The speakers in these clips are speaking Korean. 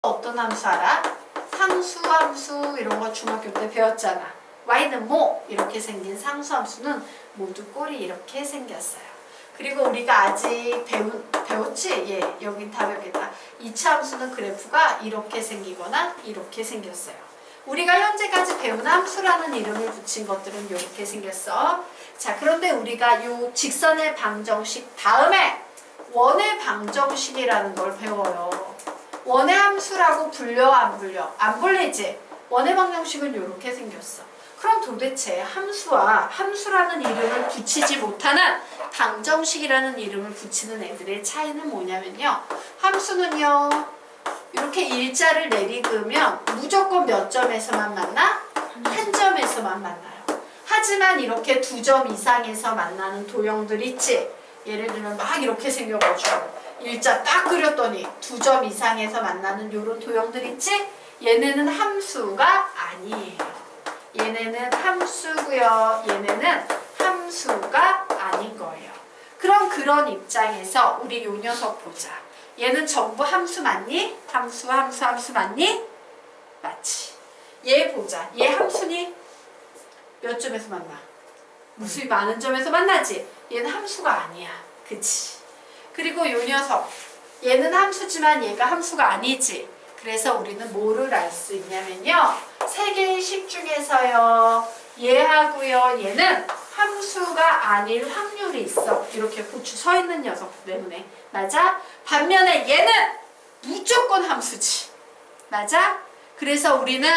어떤 함수 알아? 상수, 함수 이런 거 중학교 때 배웠잖아. y는 뭐 이렇게 생긴 상수 함수는 모두 꼴이 이렇게 생겼어요. 그리고 우리가 아직 배웠지? 예, 여긴 다 배웠겠다. 2차 함수는 그래프가 이렇게 생기거나 이렇게 생겼어요. 우리가 현재까지 배운 함수라는 이름을 붙인 것들은 이렇게 생겼어. 자, 그런데 우리가 요 직선의 방정식 다음에 원의 방정식이라는 걸 배워요. 원의 함수라고 불려 안 불려? 안 불리지? 원의 방정식은 이렇게 생겼어. 그럼 도대체 함수라는 이름을 붙이지 못하는 방정식이라는 이름을 붙이는 애들의 차이는 뭐냐면요. 함수는요. 이렇게 일자를 내리그으면 무조건 몇 점에서만 만나? 한 점에서만 만나요. 하지만 이렇게 2점 이상에서 만나는 도형들 있지? 예를 들면 막 이렇게 생겨가지고 일자 딱 그렸더니 2점 이상에서 만나는 요런 도형들 있지? 얘네는 함수가 아니에요. 얘네는 함수고요. 얘네는 함수가 아닌 거예요. 그럼 그런 입장에서 우리 요 녀석 보자. 얘는 전부 함수 맞니? 함수 맞니? 맞지. 얘 보자. 얘 함수니? 몇 점에서 만나? 무수히 많은 점에서 만나지? 얘는 함수가 아니야. 그치? 그리고 요 녀석. 얘는 함수지만 얘가 함수가 아니지. 그래서 우리는 뭐를 알 수 있냐면요. 세 개의 식 중에서요. 얘하고요. 얘는 함수가 아닐 확률이 있어. 이렇게 고추 서 있는 녀석 때문에. 맞아? 반면에 얘는 무조건 함수지. 맞아? 그래서 우리는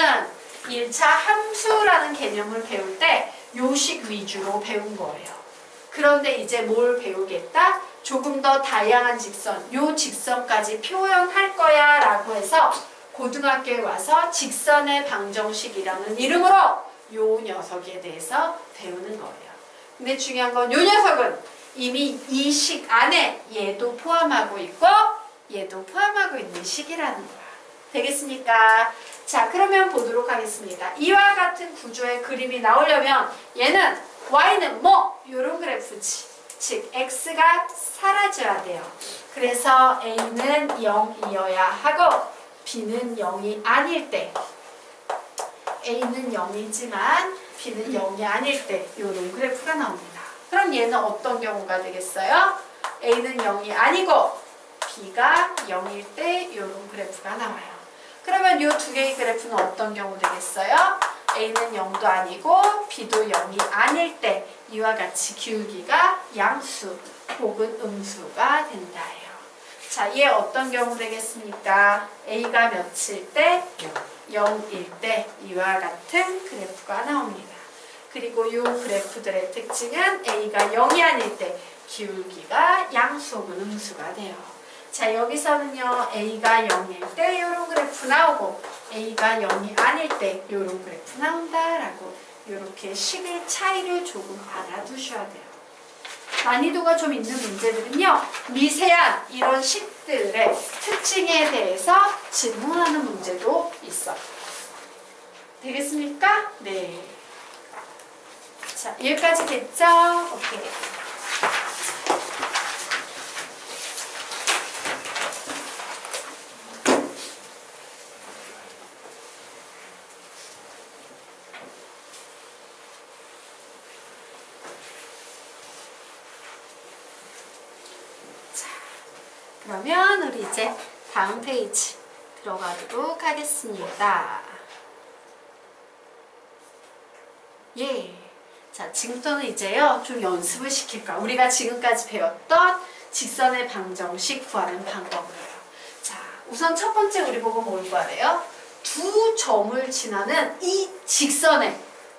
1차 함수라는 개념을 배울 때 요식 위주로 배운 거예요. 그런데 이제 뭘 배우겠다? 조금 더 다양한 직선, 요 직선까지 표현할 거야 라고 해서 고등학교에 와서 직선의 방정식이라는 이름으로 요 녀석에 대해서 배우는 거예요. 근데 중요한 건 요 녀석은 이미 이 식 안에 얘도 포함하고 있고 얘도 포함하고 있는 식이라는 거야. 되겠습니까? 자, 그러면 보도록 하겠습니다. 이와 같은 구조의 그림이 나오려면 얘는 y는 뭐? 요런 그래프지. 즉 x가 사라져야 돼요. 그래서 a는 0이어야 하고 b는 0이 아닐 때 a는 0이지만 b는 0이 아닐 때 요런 그래프가 나옵니다. 그럼 얘는 어떤 경우가 되겠어요? a는 0이 아니고 b가 0일 때 요런 그래프가 나와요. 그러면 요 두 개의 그래프는 어떤 경우 되겠어요? a는 0도 아니고 b도 0이 아닐 때 이와 같이 기울기가 양수 혹은 음수가 된다예요. 자, 얘 어떤 경우 되겠습니까? a가 몇일 때? 0일 때 이와 같은 그래프가 나옵니다. 그리고 이 그래프들의 특징은 a가 0이 아닐 때 기울기가 양수 혹은 음수가 돼요. 자, 여기서는요 a가 0일 때 이런 그래프 나오고 a가 0이 아닐 때 이런 그래프 나온다라고 이렇게 식의 차이를 조금 알아두셔야 돼요. 난이도가 좀 있는 문제들은요 미세한 이런 식들의 특징에 대해서 질문하는 문제도 있어요. 되겠습니까? 네. 자, 여기까지 됐죠? 오케이. 그러면 우리 이제 다음 페이지 들어가도록 하겠습니다. 예. 자, 지금부터는 이제요, 좀 연습을 시킬 거야. 우리가 지금까지 배웠던 직선의 방정식 구하는 방법으로요. 자, 우선 첫 번째 우리 보고 뭘 구하래요? 두 점을 지나는 이 직선의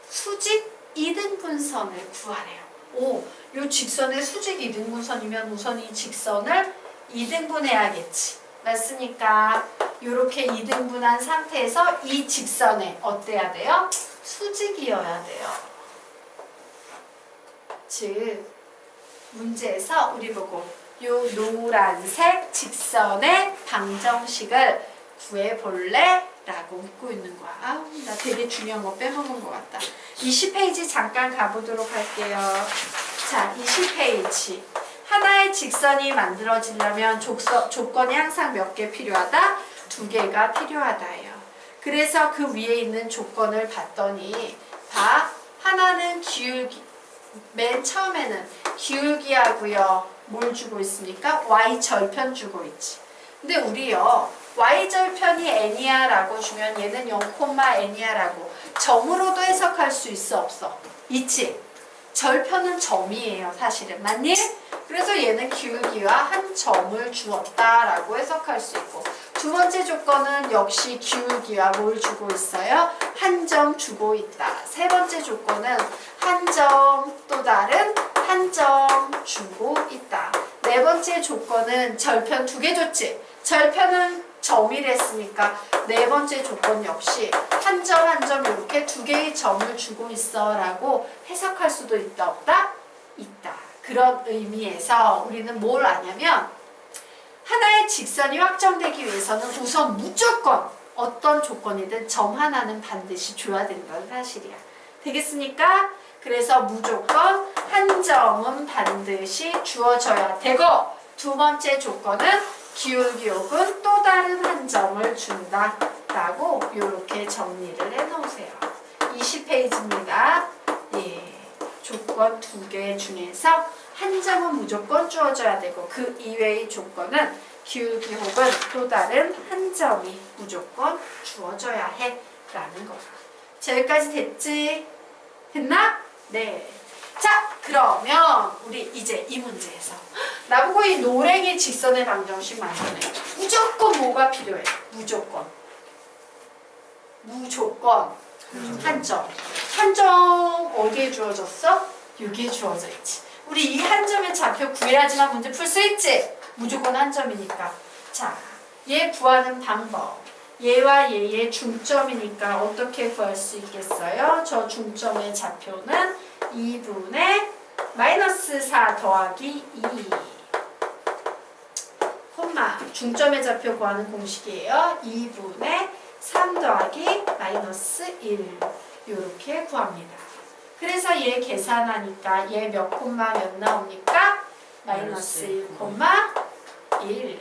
수직 이등분선을 구하래요. 오, 이 직선의 수직 이등분선이면 우선 이 직선을 2등분해야겠지. 맞습니까? 이렇게 2등분한 상태에서 이 직선에 어때야 돼요? 수직이어야 돼요. 즉 문제에서 우리 보고 이 노란색 직선의 방정식을 구해볼래? 라고 묻고 있는 거야. 아우, 나 되게 중요한 거 빼먹은 것 같다. 20페이지 잠깐 가보도록 할게요. 자, 20페이지. 하나의 직선이 만들어지려면 조건이 항상 몇 개 필요하다? 두 개가 필요하다예요. 그래서 그 위에 있는 조건을 봤더니 봐. 하나는 기울기. 맨 처음에는 기울기하고요. 뭘 주고 있습니까? y절편 주고 있지. 근데 우리요. y절편이 n이야 라고 주면 얘는 0,n이야 라고 점으로도 해석할 수 있어 없어? 있지. 절편은 점이에요. 사실은. 맞니? 그래서 얘는 기울기와 한 점을 주었다라고 해석할 수 있고 두 번째 조건은 역시 기울기와 뭘 주고 있어요? 한 점 주고 있다. 세 번째 조건은 한 점 또 다른 한 점 주고 있다. 네 번째 조건은 절편 두 개 줬지? 절편은 점이랬으니까 네 번째 조건 역시 한 점 한 점 이렇게 두 개의 점을 주고 있어 라고 해석할 수도 있다 없다? 있다. 그런 의미에서 우리는 뭘 아냐면 하나의 직선이 확정되기 위해서는 우선 무조건 어떤 조건이든 점 하나는 반드시 줘야 된다는 사실이야. 되겠습니까? 그래서 무조건 한 점은 반드시 주어져야 되고 두 번째 조건은 기울기 혹은 또 다른 한 점을 준다 라고 이렇게 정리를 해 놓으세요. 20페이지입니다. 예, 조건 두 개 중에서 한 점은 무조건 주어져야 되고 그 이외의 조건은 기울기 혹은 또 다른 한 점이 무조건 주어져야 해 라는 거야. 자, 여기까지 됐지? 됐나? 네. 자, 그러면 우리 이제 이 문제에서 나보고 이 노랭이 직선의 방정식 만드네. 무조건 뭐가 필요해? 무조건 한 점. 한 점 어디에 주어졌어? 여기에 주어져 있지. 우리 이 한 점의 좌표 구해야지만 문제 풀 수 있지. 무조건 한 점이니까. 자, 얘 구하는 방법. 얘와 얘의 중점이니까 어떻게 구할 수 있겠어요? 저 중점의 좌표는 2분의 마이너스 4 더하기 2 콤마 중점의 좌표 구하는 공식이에요. 2분의 3 더하기 마이너스 1 이렇게 구합니다. 그래서 얘 계산하니까 얘 몇 콤마 몇 나옵니까? 마이너스 1 콤마 1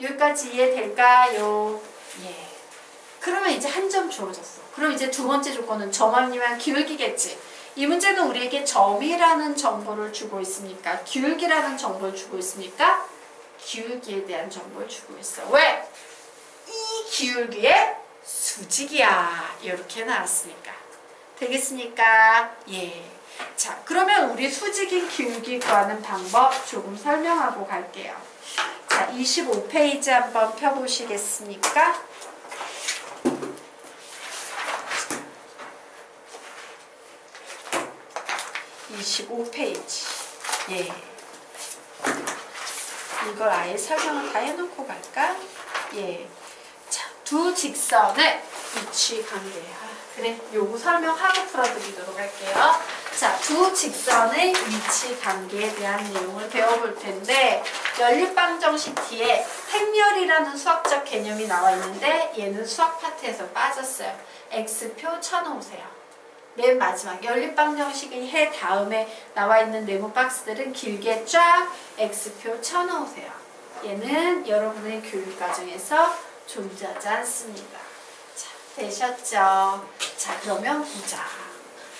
여기까지 이해될까요? 예. 그러면 이제 한 점 주어졌어. 그럼 이제 두 번째 조건은 점 아니면 기울기겠지. 이 문제는 우리에게 점이라는 정보를 주고 있습니까? 기울기라는 정보를 주고 있습니까? 기울기에 대한 정보를 주고 있어. 왜? 이 기울기의 수직이야. 이렇게 나왔으니까. 되겠습니까? 예. 자, 그러면 우리 수직인 기울기 구하는 방법 조금 설명하고 갈게요. 자, 25페이지 한번 펴보시겠습니까? 25페이지. 예. 이걸 아예 설명을 다 해놓고 갈까? 예. 자, 두 직선의 위치 관계. 그래, 요거 설명하고 풀어드리도록 할게요. 자, 두 직선의 위치 관계에 대한 내용을 배워볼 텐데 연립방정식 뒤에 행렬이라는 수학적 개념이 나와 있는데 얘는 수학 파트에서 빠졌어요. X표 쳐놓으세요. 맨 마지막 연립방정식의 해 다음에 나와 있는 네모 박스들은 길게 쫙 X표 쳐놓으세요. 얘는 여러분의 교육 과정에서 존재하지 않습니다. 자, 되셨죠? 자, 그러면 보자.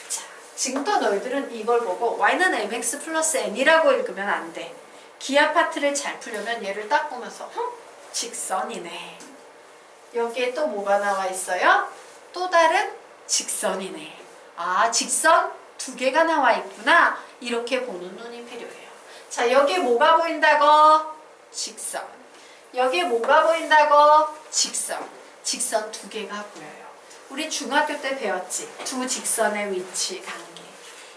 자, 지금부터 너희들은 이걸 보고 y는 mx 플러스 n이라고 읽으면 안 돼. 기하 파트를 잘 풀려면 얘를 딱 보면서 직선이네. 여기에 또 뭐가 나와 있어요? 또 다른 직선이네. 아, 직선 두 개가 나와 있구나. 이렇게 보는 눈이 필요해요. 자, 여기에 뭐가 보인다고? 직선. 여기에 뭐가 보인다고? 직선. 직선 두 개가 보여요. 우리 중학교 때 배웠지? 두 직선의 위치 관계.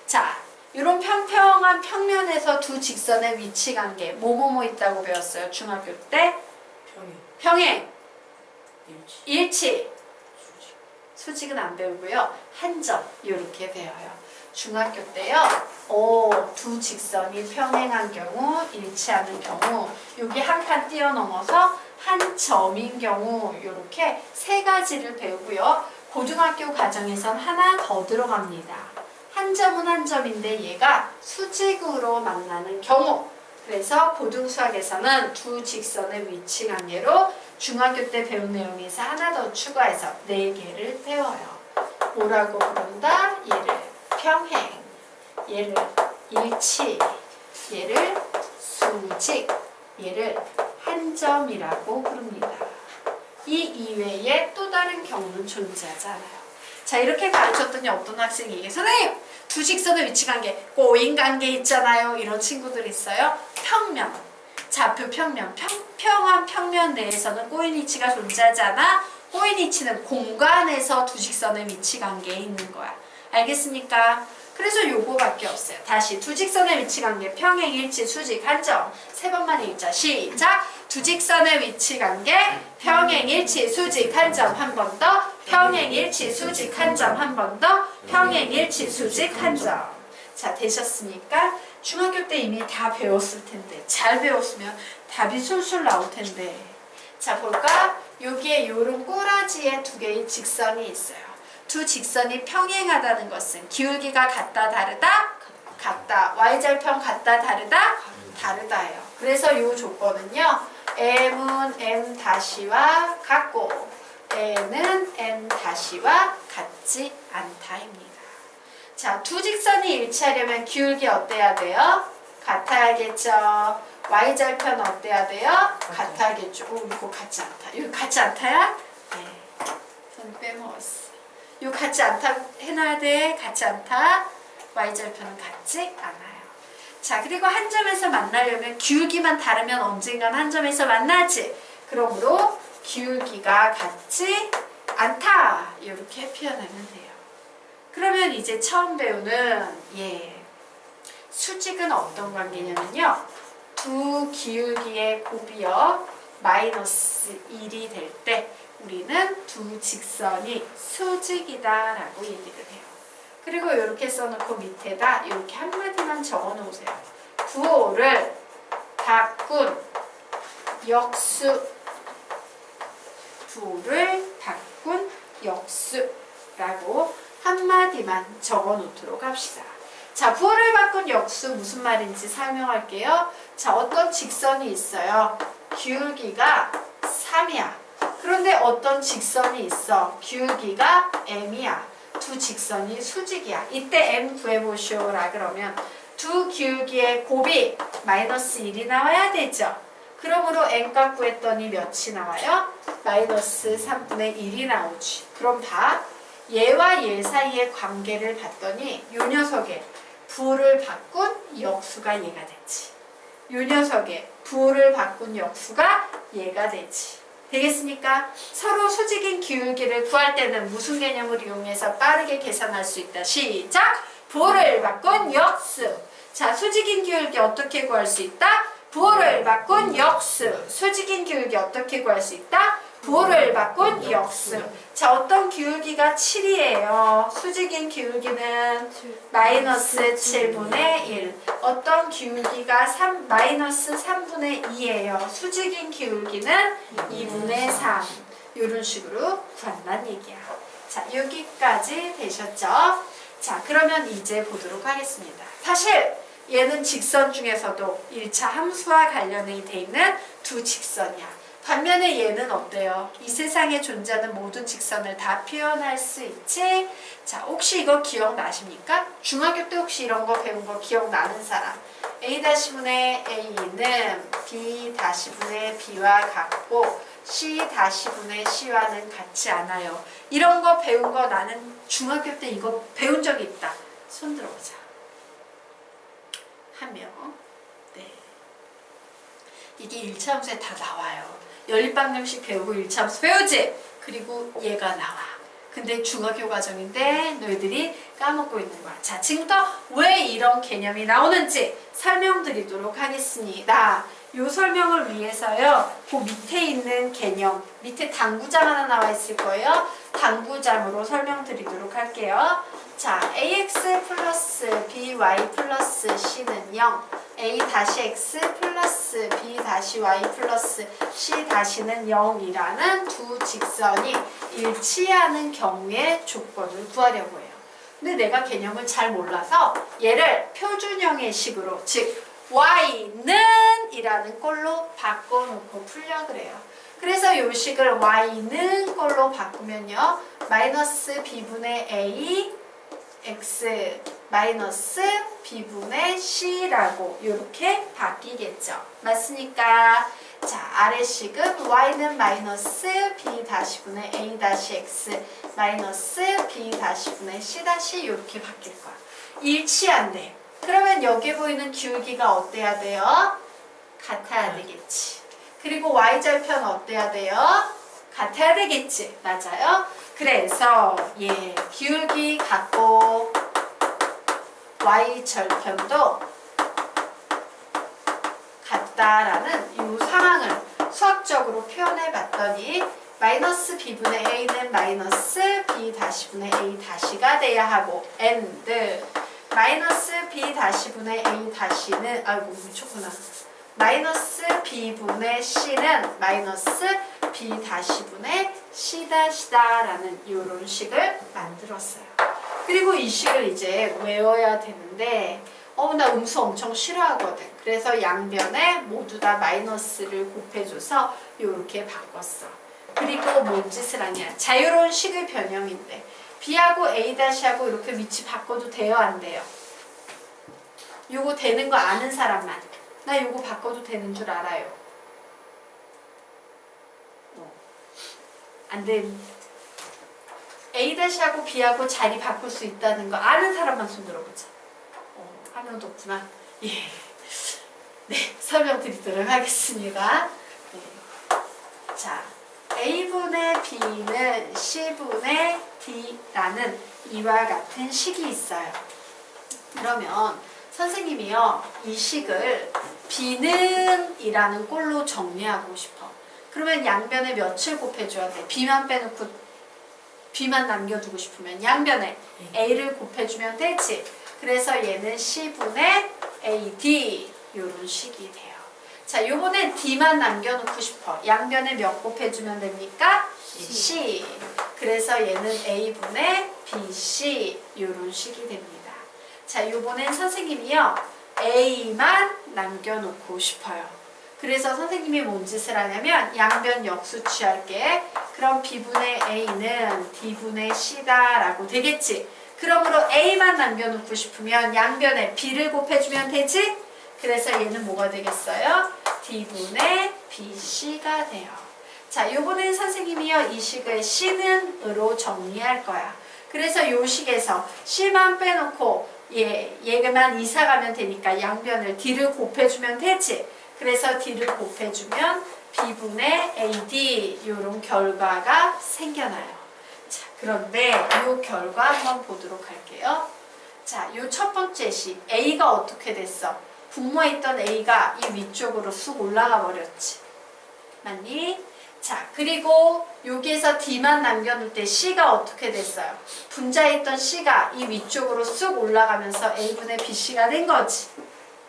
자, 이런 평평한 평면에서 두 직선의 위치 관계 뭐뭐뭐 있다고 배웠어요? 중학교 때? 평행. 일치. 수직은 안 배우고요. 한 점 이렇게 배워요. 중학교 때요. 두 직선이 평행한 경우, 일치하는 경우, 여기 한 칸 뛰어넘어서 한 점인 경우 이렇게 세 가지를 배우고요. 고등학교 과정에선 하나 더 들어갑니다. 한 한 점은 한 점인데 얘가 수직으로 만나는 경우. 그래서 고등수학에서는 두 직선의 위치 관계로 중학교 때 배운 내용에서 하나 더 추가해서 4개를 배워요. 뭐라고 부른다? 얘를 평행, 얘를 일치, 얘를 수직, 얘를 한 점이라고 부릅니다. 이 이외에 또 다른 경우는 존재하지 않아요. 자, 이렇게 가르쳤더니 어떤 학생이 얘기해, 선생님! 두 직선의 위치 관계, 꼬인 관계 있잖아요. 이런 친구들 있어요. 평면, 좌표 평면, 평평한 평면 내에서는 꼬인 위치가 존재하지 않아. 꼬인 위치는 공간에서 두 직선의 위치 관계에 있는 거야. 알겠습니까? 그래서 요거밖에 없어요. 다시 두 직선의 위치 관계, 평행, 일치, 수직, 한 점. 3번만 읽자. 시작! 두 직선의 위치 관계, 평행, 일치, 수직, 한 점. 한 번 더. 평행, 일치, 수직, 한 점. 한 번 더. 평행, 일치, 수직, 한 점. 자, 되셨습니까? 중학교 때 이미 다 배웠을 텐데, 잘 배웠으면 답이 술술 나올 텐데. 자, 볼까? 여기에 요런 꼬라지에 2개의 직선이 있어요. 두 직선이 평행하다는 것은 기울기가 같다, 다르다? 같다. y절편 같다, 다르다? 다르다예요. 그래서 요 조건은요. m은 m-와 같고 n은 n-와 같지 않다입니다. 자, 두 직선이 일치하려면 기울기 어때야 돼요? 같아야겠죠. y절편 어때야 돼요? 같아야겠죠. 오, 이거 같지 않다. 이거 같지 않다야? 네. 전 빼먹었어. 이거 같지 않다 해놔야 돼. 같지 않다. y절편은 같지 않아요. 자, 그리고 한 점에서 만나려면 기울기만 다르면 언젠간 한 점에서 만나지. 그러므로 기울기가 같지 않다. 이렇게 표현하면 돼요. 그러면 이제 처음 배우는 수직은 어떤 관계냐면요. 두 기울기의 곱이요. -1이 될 때 우리는 두 직선이 수직이다 라고 얘기를 해요. 그리고 이렇게 써놓고 밑에다 이렇게 한마디만 적어 놓으세요. 부호를 바꾼 역수, 부호를 바꾼 역수라고 한마디만 적어 놓도록 합시다. 자, 부호를 바꾼 역수 무슨 말인지 설명할게요. 자, 어떤 직선이 있어요. 기울기가 3이야. 그런데 어떤 직선이 있어. 기울기가 m이야. 두 직선이 수직이야. 이때 m 구해보시오라 그러면 두 기울기의 곱이 -1이 나와야 되죠. 그러므로 n값 구했더니 몇이 나와요? -3분의 1이 나오지. 그럼 봐. 얘와 얘 사이의 관계를 봤더니 요 녀석의 부호를 바꾼 역수가 얘가 되지. 요 녀석의 부호를 바꾼 역수가 얘가 되지. 되겠습니까? 서로 수직인 기울기를 구할 때는 무슨 개념을 이용해서 빠르게 계산할 수 있다. 시작! 부호를 바꾼 역수. 자, 수직인 기울기 어떻게 구할 수 있다? 부호를 바꾼 역수. 수직인 기울기 어떻게 구할 수 있다? 부호를 바꾼 역수. 자, 어떤 기울기가 7이에요. 수직인 기울기는 -7분의 1. 어떤 기울기가 -3분의 2예요. 수직인 기울기는 2분의 3. 이런 식으로 구한다는 얘기야. 자, 여기까지 되셨죠? 자, 그러면 이제 보도록 하겠습니다. 사실 얘는 직선 중에서도 1차 함수와 관련이 돼 있는 두 직선이야. 반면에 얘는 어때요? 이 세상에 존재하는 모든 직선을 다 표현할 수 있지? 자, 혹시 이거 기억나십니까? 중학교 때 혹시 이런 거 배운 거 기억나는 사람? A-분의 A는 B-분의 B와 같고 C-분의 C와는 같지 않아요. 이런 거 배운 거 나는 중학교 때 이거 배운 적이 있다. 손 들어보자. 한 명. 네. 이게 1차 함수에 다 나와요. 연립방정식 배우고 1차 함수 배우지? 그리고 얘가 나와. 근데 중학교 과정인데 너희들이 까먹고 있는 거야. 자, 지금부터 왜 이런 개념이 나오는지 설명드리도록 하겠습니다. 이 설명을 위해서요. 그 밑에 있는 개념, 밑에 당구장 하나 나와 있을 거예요. 당구장으로 설명드리도록 할게요. 자, ax 플러스 by 플러스 c는 0, a-x 플러스 b-y 플러스 c-는 0이라는 두 직선이 일치하는 경우의 조건을 구하려고 해요. 근데 내가 개념을 잘 몰라서 얘를 표준형의 식으로, 즉 y는 이라는 꼴로 바꿔놓고 풀려 그래요. 그래서 이 식을 y는 꼴로 바꾸면요. 마이너스 b분의 a x 마이너스 b분의 c라고 이렇게 바뀌겠죠. 맞습니까? 자, 아래식은 y는 마이너스 b-분의 a-x 마이너스 b-분의 c- 이렇게 바뀔 거야. 일치한대. 그러면 여기 보이는 기울기가 어때야 돼요? 같아야 되겠지. 그리고 y절편 어때야 돼요? 같아야 되겠지. 맞아요? 그래서 기울기 같고 y절편도 같다라는 이 상황을 수학적으로 표현해 봤더니 마이너스 b분의 a는 마이너스 b-분의 a-가 돼야 하고 and 마이너스 b-분의 a-는 아이고 미쳤구나. 마이너스 b분의 c는 마이너스 b-분의 c-라는 이런 식을 만들었어요. 그리고 이 식을 이제 외워야 되는데 나 음수 엄청 싫어하거든. 그래서 양변에 모두 다 마이너스를 곱해줘서 이렇게 바꿨어. 그리고 뭔 짓을 하냐. 자유로운 식의 변형인데 b하고 a-하고 이렇게 위치 바꿔도 돼요? 안 돼요? 요거 되는 거 아는 사람만. 나 요거 바꿔도 되는 줄 알아요. 안 돼. a-하고 b하고 자리 바꿀 수 있다는 거 아는 사람만 손 들어보자. 한 명도 없구나. 예. 네, 설명드리도록 하겠습니다. 네. 자, a분의 b는 c분의 d라는 이와 같은 식이 있어요. 그러면 선생님이요, 이 식을 b는 이라는 꼴로 정리하고 싶어. 그러면 양변에 몇을 곱해줘야 돼? b만 빼놓고 b만 남겨두고 싶으면 양변에 a를 곱해주면 되지. 그래서 얘는 c분의 ad 이런 식이 돼요. 자, 요번엔 d만 남겨놓고 싶어. 양변에 몇 곱해주면 됩니까? c. 그래서 얘는 a분의 bc 이런 식이 됩니다. 자, 요번엔 선생님이요, a만 남겨놓고 싶어요. 그래서 선생님이 뭔 짓을 하냐면 양변 역수 취할게. 그럼 b분의 a는 d분의 c다라고 되겠지. 그러므로 a만 남겨놓고 싶으면 양변에 b를 곱해주면 되지? 그래서 얘는 뭐가 되겠어요? d분의 bc가 돼요. 자, 요번엔 선생님이요, 이 식을 c는으로 정리할 거야. 그래서 요 식에서 c만 빼놓고 얘만 이사 가면 되니까 양변을 d를 곱해주면 되지. 그래서 d를 곱해주면 b분의 ad 이런 결과가 생겨나요. 자, 그런데 이 결과 한번 보도록 할게요. 자, 이 첫 번째 식 a가 어떻게 됐어? 분모에 있던 a가 이 위쪽으로 쑥 올라가 버렸지. 맞니? 자, 그리고 여기에서 d만 남겨놓을 때 c가 어떻게 됐어요? 분자에 있던 c가 이 위쪽으로 쑥 올라가면서 a분의 bc가 된 거지.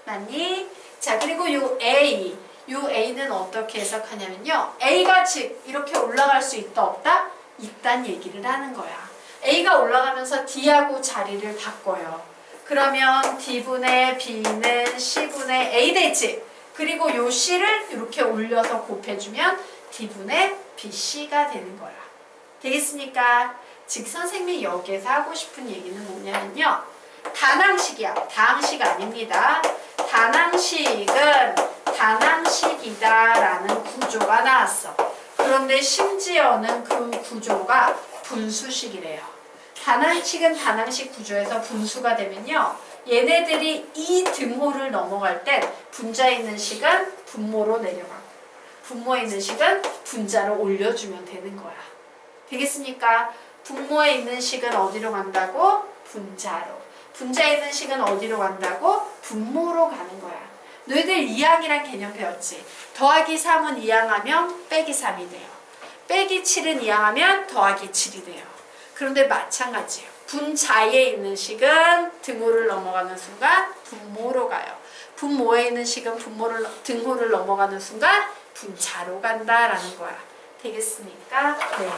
맞니? 자, 그리고 요 a는 어떻게 해석하냐면요, a가 즉 이렇게 올라갈 수 있다 없다? 있단 얘기를 하는 거야. a가 올라가면서 d하고 자리를 바꿔요. 그러면 d분의 b는 c분의 a 되지. 그리고 요 c를 이렇게 올려서 곱해주면 d분의 bc가 되는 거야. 되겠습니까? 즉 선생님이 여기에서 하고 싶은 얘기는 뭐냐면요, 다항식이야. 다항식 아닙니다. 다항식은 다항식이다라는 구조가 나왔어. 그런데 심지어는 그 구조가 분수식이래요. 다항식은 다항식 구조에서 분수가 되면요, 얘네들이 이 등호를 넘어갈 땐 분자에 있는 식은 분모로 내려가고 분모에 있는 식은 분자로 올려주면 되는 거야. 되겠습니까? 분모에 있는 식은 어디로 간다고? 분자로. 분자에 있는 식은 어디로 간다고? 분모로 가는 거야. 너희들 이항이란 개념 배웠지? 더하기 3은 이항하면 빼기 3이 돼요. 빼기 7은 이항하면 더하기 7이 돼요. 그런데 마찬가지예요. 분자에 있는 식은 등호를 넘어가는 순간 분모로 가요. 분모에 있는 식은 등호를 넘어가는 순간 분자로 간다라는 거야. 되겠습니까? 네.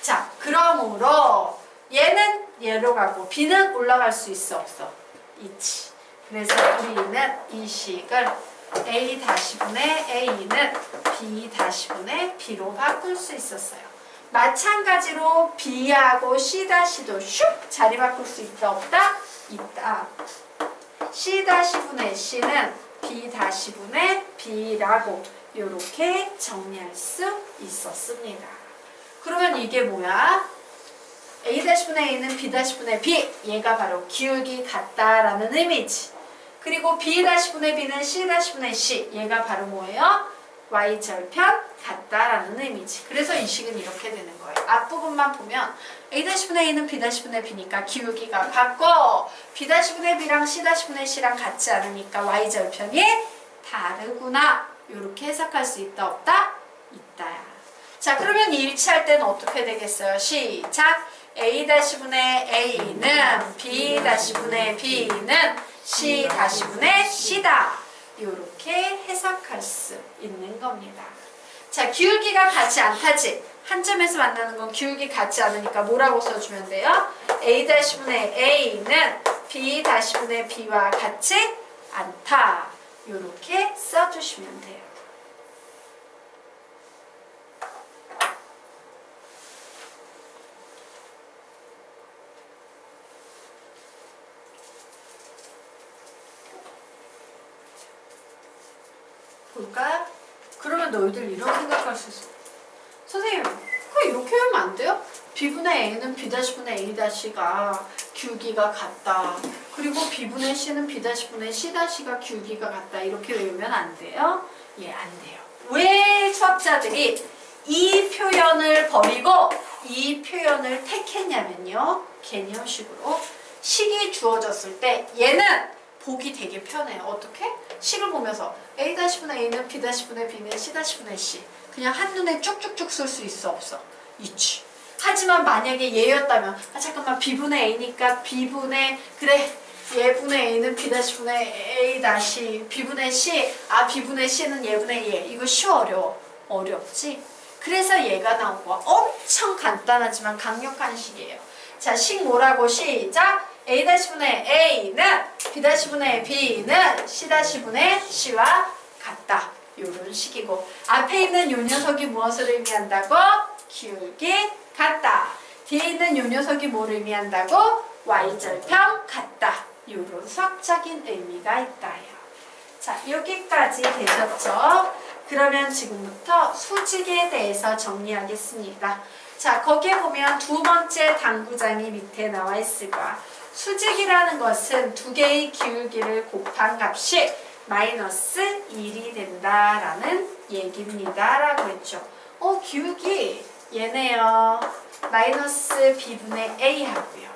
자, 그러므로 얘는 얘로 가고 B는 올라갈 수 있어 없어? 있지. 그래서 우리는 이 식을 A-분의 A는 B-분의 B로 바꿀 수 있었어요. 마찬가지로 B하고 C-도 슉 자리 바꿀 수 있다 없다? 있다. C-분의 C는 B-분의 B라고 이렇게 정리할 수 있었습니다. 그러면 이게 뭐야? A-분의 A는 B-분의 B, 얘가 바로 기울기 같다라는 의미지. 그리고 B-분의 B는 C-분의 C, 얘가 바로 뭐예요? Y절편 같다라는 의미지. 그래서 이 식은 이렇게 되는 거예요. 앞부분만 보면 A-분의 A는 B-분의 B니까 기울기가 같고 B-분의 B랑 C-분의 C랑 같지 않으니까 Y절편이 다르구나. 이렇게 해석할 수 있다 없다? 있다야. 자, 그러면 일치할 때는 어떻게 되겠어요? 시작! A-분의 A는 B-분의 B는 C-분의 C다. 이렇게 해석할 수 있는 겁니다. 자, 기울기가 같지 않다지. 한 점에서 만나는 건 기울기 같지 않으니까 뭐라고 써주면 돼요? A-분의 A는 B-분의 B와 같지 않다. 이렇게 써주시면 돼요. 볼까요? 그러면 너희들 이런 생각할 수 있어. 선생님, 그럼 이렇게 하면 안 돼요? B분의 A는 B-분의 A-가 기울기가 같다. 그리고 B분의 C는 B-분의 C-가 기울기가 같다. 이렇게 외우면 안 돼요? 예, 안 돼요. 왜 수학자들이 이 표현을 버리고 이 표현을 택했냐면요. 개념식으로 식이 주어졌을 때 얘는 보기 되게 편해요. 어떻게? 식을 보면서 A-분의 A는 B-분의 B는 C-분의 C. 그냥 한눈에 쭉쭉쭉 쓸 수 있어 없어? 있지. 하지만 만약에 얘였다면 잠깐만 B분의 A니까 B분의 그래 얘분의 A는 B-분의 A- B분의 C B분의 C는 얘분의 얘. 이거 쉬워 어려워? 어렵지? 그래서 얘가 나온 거야. 엄청 간단하지만 강력한 식이에요. 자, 식 뭐라고? 시작! A-분의 A는 B-분의 B는 C-분의 C와 같다. 이런 식이고 앞에 있는 요 녀석이 무엇을 의미한다고? 기울기 같다. 뒤에 있는 요 녀석이 뭘 의미한다고? Y절편 같다. 이런 수학적인 의미가 있다요. 자, 여기까지 되셨죠? 그러면 지금부터 수직에 대해서 정리하겠습니다. 자, 거기에 보면 두 번째 당구장이 밑에 나와 있을 거야. 수직이라는 것은 두 개의 기울기를 곱한 값이 마이너스 1이 된다라는 얘기입니다. 라고 했죠. 기울기 얘네요. 마이너스 B분의 A 하고요.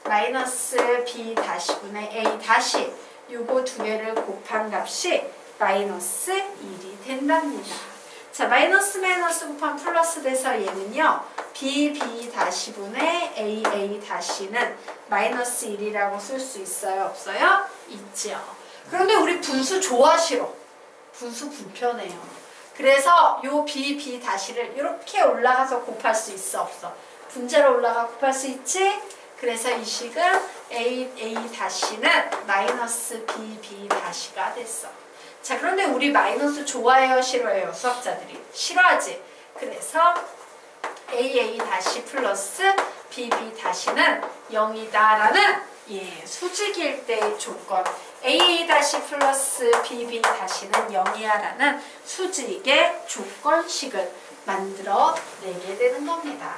마이너스 B-분의 A 다시 요거 두 개를 곱한 값이 마이너스 1이 된답니다. 자, 마이너스 곱하면 플러스 돼서 얘는요. B-분의 AA-는 마이너스 1이라고 쓸 수 있어요? 없어요? 있죠. 그런데 우리 분수 좋아 싫어? 분수 불편해요. 그래서 요 B-를 이렇게 올라가서 곱할 수 있어 없어? 분자로 올라가 곱할 수 있지? 그래서 이 식은 A-는 마이너스 B-가 됐어. 자, 그런데 우리 마이너스 좋아해요? 싫어해요? 수학자들이 싫어하지? 그래서 AA- 플러스 BB- 는 0이다라는 수직일 때의 조건 AA- 플러스 BB- 는 0이야라는 수직의 조건식을 만들어 내게 되는 겁니다.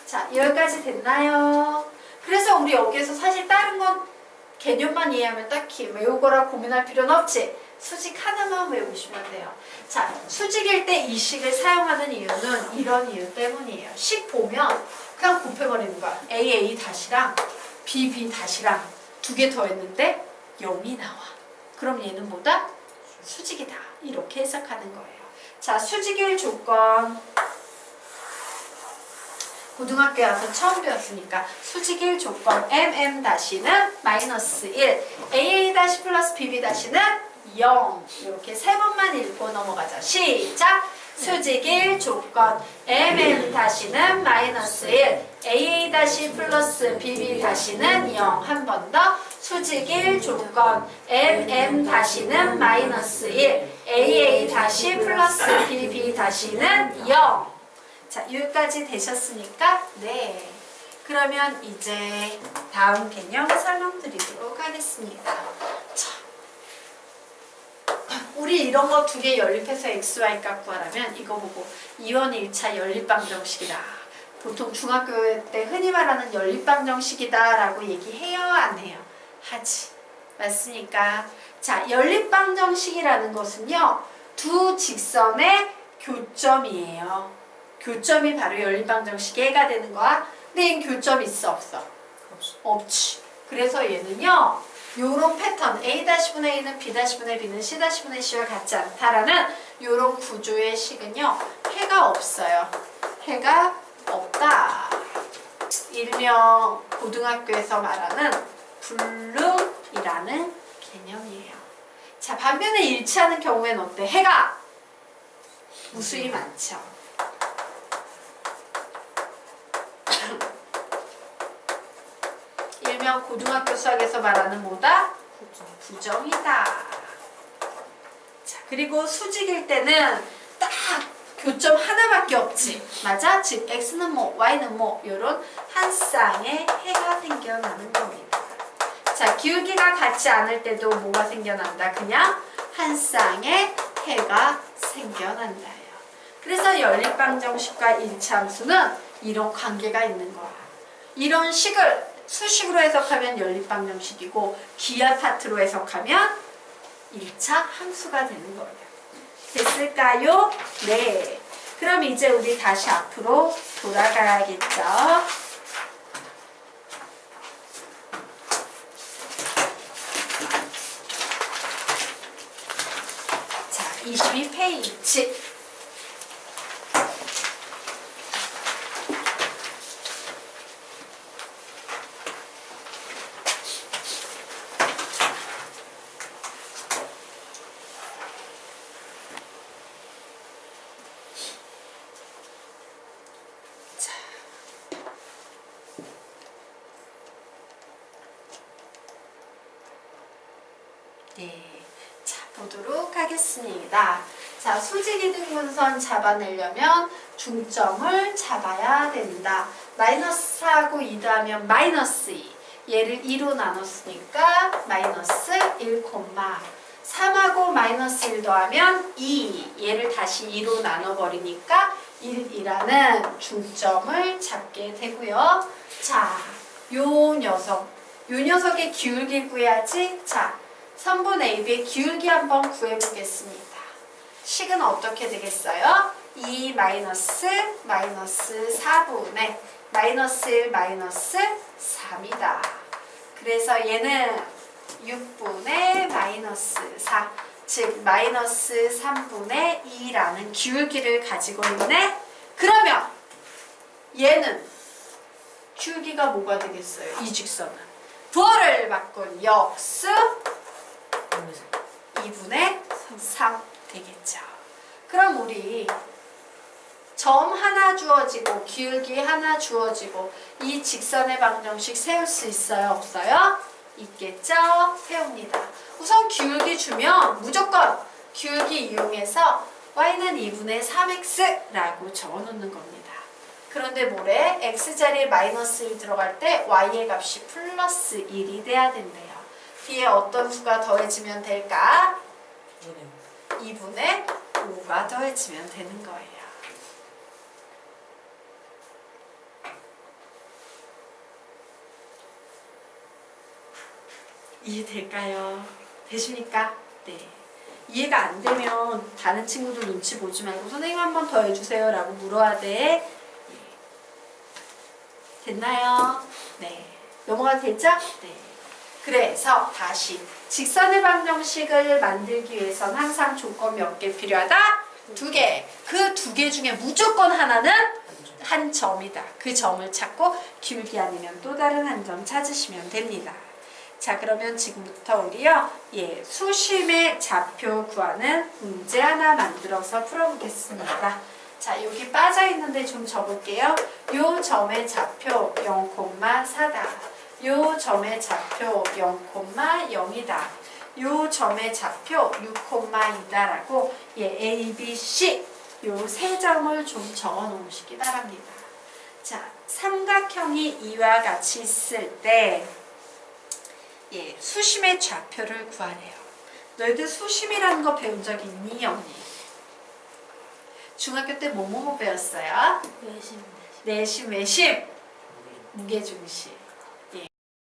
자, 여기까지 됐나요? 그래서 우리 여기에서 사실 다른 건 개념만 이해하면 딱히 외우거나 고민할 필요는 없지. 수직 하나만 외우시면 돼요. 자, 수직일 때 이 식을 사용하는 이유는 이런 이유 때문이에요. 식 보면 그냥 곱해버리는 거야. AA-랑 BB-랑 두 개 더했는데 0이 나와. 그럼 얘는 뭐다? 수직이다. 이렇게 해석하는 거예요. 자, 수직일 조건. 고등학교에 와서 처음 배웠으니까 수직일 조건 MM- 는 마이너스 1, AA- 플러스 BB- 는 0. 이렇게 세 번만 읽고 넘어가자. 시작! 수직 1 조건 da시는 마이너스 1 aa- 플러스 bb- 0 한 번 더 수직 1 조건 da시는 마이너스 1 aa- 플러스 bb- 0 자, 여기까지 되셨으니까 네. 그러면 이제 다음 개념 설명드리도록 하겠습니다. 자, 우리 이런 거 두 개 연립해서 xy 값 구하라면 이거 보고 2원 1차 연립방정식이다. 보통 중학교 때 흔히 말하는 연립방정식이다 라고 얘기해요? 안 해요? 하지. 맞습니까? 자, 연립방정식이라는 것은요. 두 직선의 교점이에요. 교점이 바로 연립방정식의 해가 되는 거야. 근데 얘는 교점 있어 없어? 없지. 그래서 얘는요. 요런 패턴 A-분의 A는 B-분의 B는 C-분의 C와 같지 않다라는 요런 구조의 식은요. 해가 없어요. 해가 없다. 일명 고등학교에서 말하는 불룸이라는 개념이에요. 자, 반면에 일치하는 경우에는 어때? 해가 무수히 많죠. 일명 고등학교 수학에서 말하는 뭐다? 부정이다. 자, 그리고 수직일 때는 딱 교점 하나밖에 없지. 맞아? 즉 x는 뭐, y는 뭐 이런 한 쌍의 해가 생겨나는 겁니다. 자, 기울기가 같지 않을 때도 뭐가 생겨난다? 그냥 한 쌍의 해가 생겨난다요. 그래서 연립방정식과 일치함수는 이런 관계가 있는 거야. 이런 식을 수식으로 해석하면 연립방정식이고 기하 파트로 해석하면 1차 함수가 되는 거예요. 됐을까요? 네. 그럼 이제 우리 다시 앞으로 돌아가야겠죠? 자, 22페이지. 네, 자 보도록 하겠습니다. 자, 수직 이등분선 잡아내려면 중점을 잡아야 된다. 마이너스 4하고 2 더하면 마이너스 2. 얘를 2로 나눴으니까 마이너스 1, 3하고 마이너스 1 더하면 2. 얘를 다시 2로 나눠버리니까 1이라는 중점을 잡게 되고요. 자, 요 녀석의 기울기 구해야지. 자, 선분 AB의 기울기 한번 구해보겠습니다. 식은 어떻게 되겠어요? 2 마이너스 4분의 마이너스 1 마이너스 3이다. 그래서 얘는 6분의 마이너스 4, 즉 마이너스 3분의 2라는 기울기를 가지고 있네? 그러면 얘는 기울기가 뭐가 되겠어요? 이 직선은 부호를 바꾼 역수 2분의 3 되겠죠. 그럼 우리 점 하나 주어지고 기울기 하나 주어지고 이 직선의 방정식 세울 수 있어요? 없어요? 있겠죠? 세웁니다. 우선 기울기 주면 무조건 기울기 이용해서 y는 2분의 3x라고 적어놓는 겁니다. 그런데 뭐래? x자리에 마이너스 1 들어갈 때 y의 값이 플러스 1이 돼야 된대요. 뒤에 어떤 수가 더해지면 될까? 2분의 5가 더해지면 되는 거예요. 이해될까요? 되십니까? 네. 이해가 안 되면 다른 친구들 눈치 보지 말고 선생님 한 번 더 해주세요 라고 물어야 돼. 됐나요? 네. 넘어가도 되죠? 네. 그래서 다시 직선의 방정식을 만들기 위해선 항상 조건 몇 개 필요하다? 2개. 그 2개 중에 무조건 하나는 한 점이다. 그 점을 찾고 기울기 아니면 또 다른 한 점 찾으시면 됩니다. 자, 그러면 지금부터 우리요, 수심의 좌표 구하는 문제 하나 만들어서 풀어보겠습니다. 자, 여기 빠져있는데 좀 적을게요. 요 점의 좌표 0,4다. 요 점의 좌표 0,0이다. 요 점의 좌표 6,2다라고 A, B, C 요 세 점을 좀 적어 놓으시기 바랍니다. 자, 삼각형이 이와 같이 있을 때 수심의 좌표를 구하래요. 너희들 수심이라는 거 배운 적 있니, 없니? 중학교 때 뭐뭐 배웠어요? 외심. 내심, 외심, 무게중심.